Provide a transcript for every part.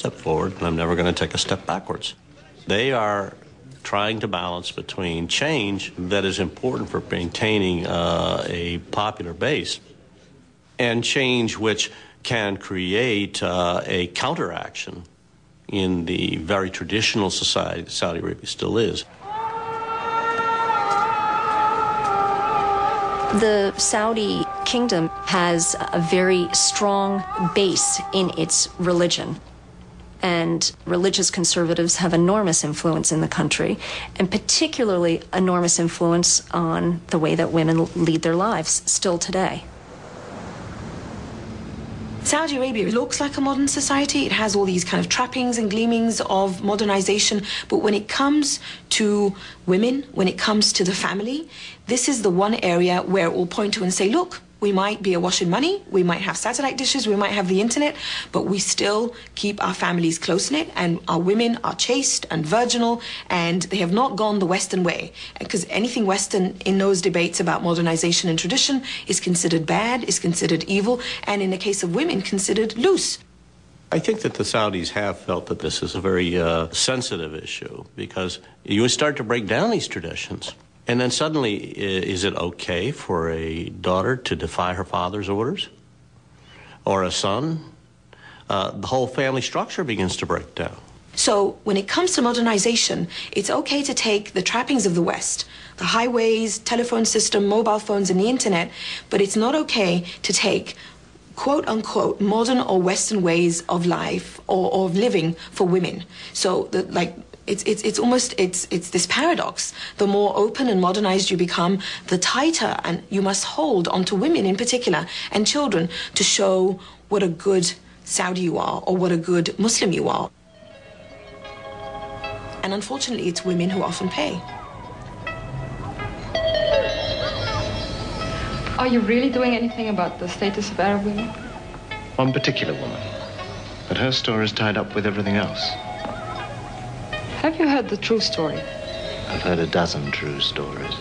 step forward, and I'm never going to take a step backwards. They are trying to balance between change that is important for maintaining a popular base and change which can create a counteraction in the very traditional society that Saudi Arabia still is. The Saudi kingdom has a very strong base in its religion. And religious conservatives have enormous influence in the country, and particularly enormous influence on the way that women lead their lives still today. Saudi Arabia looks like a modern society. It has all these kind of trappings and gleamings of modernization. But when it comes to women, when it comes to the family, this is the one area where it will point to and say, look, we might be awash in money, we might have satellite dishes, we might have the internet, but we still keep our families close-knit, and our women are chaste and virginal, and they have not gone the Western way. Because anything Western in those debates about modernization and tradition is considered bad, is considered evil, and in the case of women, considered loose. I think that the Saudis have felt that this is a very sensitive issue, because you start to break down these traditions. And then suddenly, is it okay for a daughter to defy her father's orders? Or a son? The whole family structure begins to break down. So when it comes to modernization, it's okay to take the trappings of the West, the highways, telephone system, mobile phones, and the internet, but it's not okay to take quote-unquote modern or Western ways of life or of living for women. So it's this paradox. The more open and modernized you become, the tighter and you must hold onto women in particular and children to show what a good Saudi you are or what a good Muslim you are. And unfortunately, it's women who often pay. Are you really doing anything about the status of Arab women? One particular woman, but her story is tied up with everything else. Have you heard the true story? I've heard a dozen true stories.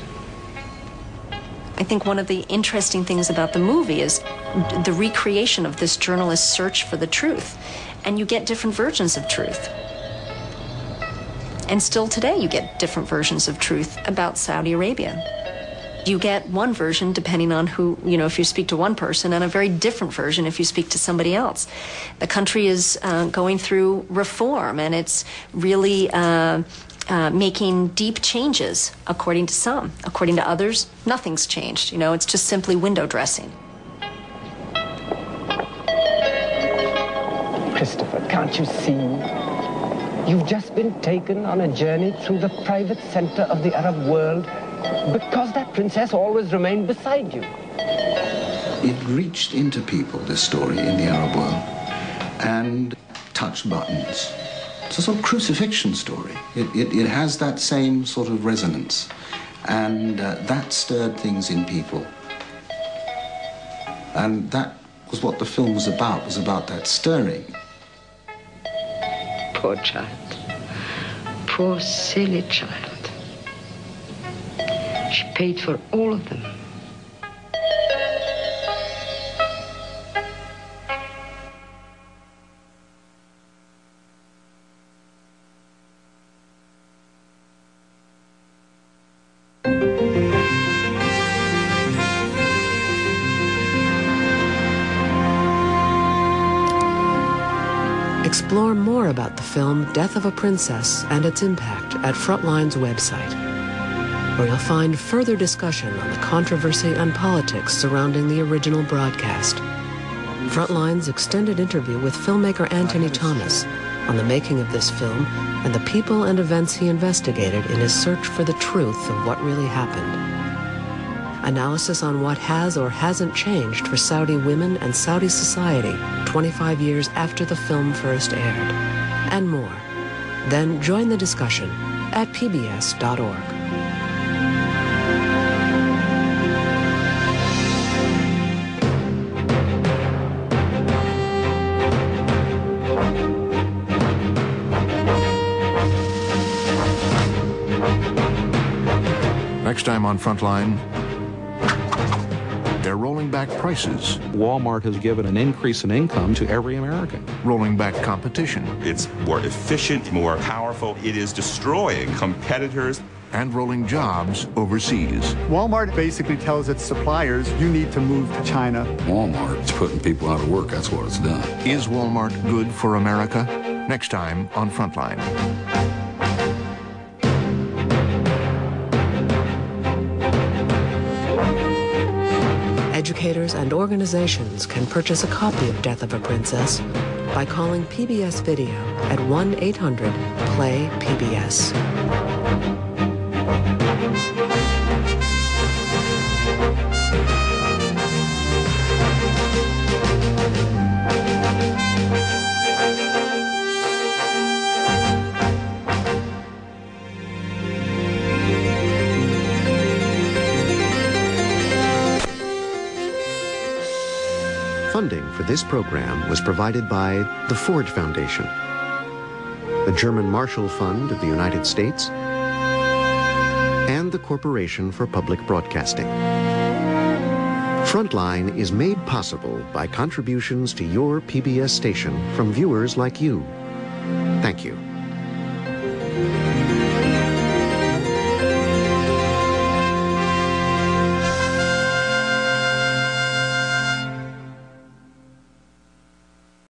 I think one of the interesting things about the movie is the recreation of this journalist's search for the truth. And you get different versions of truth. And still today you get different versions of truth about Saudi Arabia. You get one version depending on who, if you speak to one person, and a very different version if you speak to somebody else. The country is going through reform, and it's really making deep changes, according to some. According to others, nothing's changed. It's just simply window dressing. Christopher, can't you see? You've just been taken on a journey through the private center of the Arab world because that princess always remained beside you. It reached into people, this story, in the Arab world, and touched buttons. It's a sort of crucifixion story. It has that same sort of resonance, and that stirred things in people. And that was what the film was about that stirring. Poor child. Poor silly child. She paid for all of them. Explore more about the film Death of a Princess and its impact at Frontline's website, where you'll find further discussion on the controversy and politics surrounding the original broadcast. Frontline's extended interview with filmmaker Anthony Thomas on the making of this film and the people and events he investigated in his search for the truth of what really happened. Analysis on what has or hasn't changed for Saudi women and Saudi society 25 years after the film first aired, and more. Then join the discussion at pbs.org. Next time on Frontline, They're rolling back prices. Walmart has given an increase in income to every American. Rolling back competition. It's more efficient, more powerful. It is destroying competitors. And rolling jobs overseas. Walmart basically tells its suppliers, you need to move to China. Walmart's putting people out of work. That's what it's done. Is Walmart good for America? Next time on Frontline. Educators and organizations can purchase a copy of Death of a Princess by calling PBS Video at 1-800-PLAY-PBS. Funding for this program was provided by the Ford Foundation, the German Marshall Fund of the United States, and the Corporation for Public Broadcasting. Frontline is made possible by contributions to your PBS station from viewers like you. Thank you.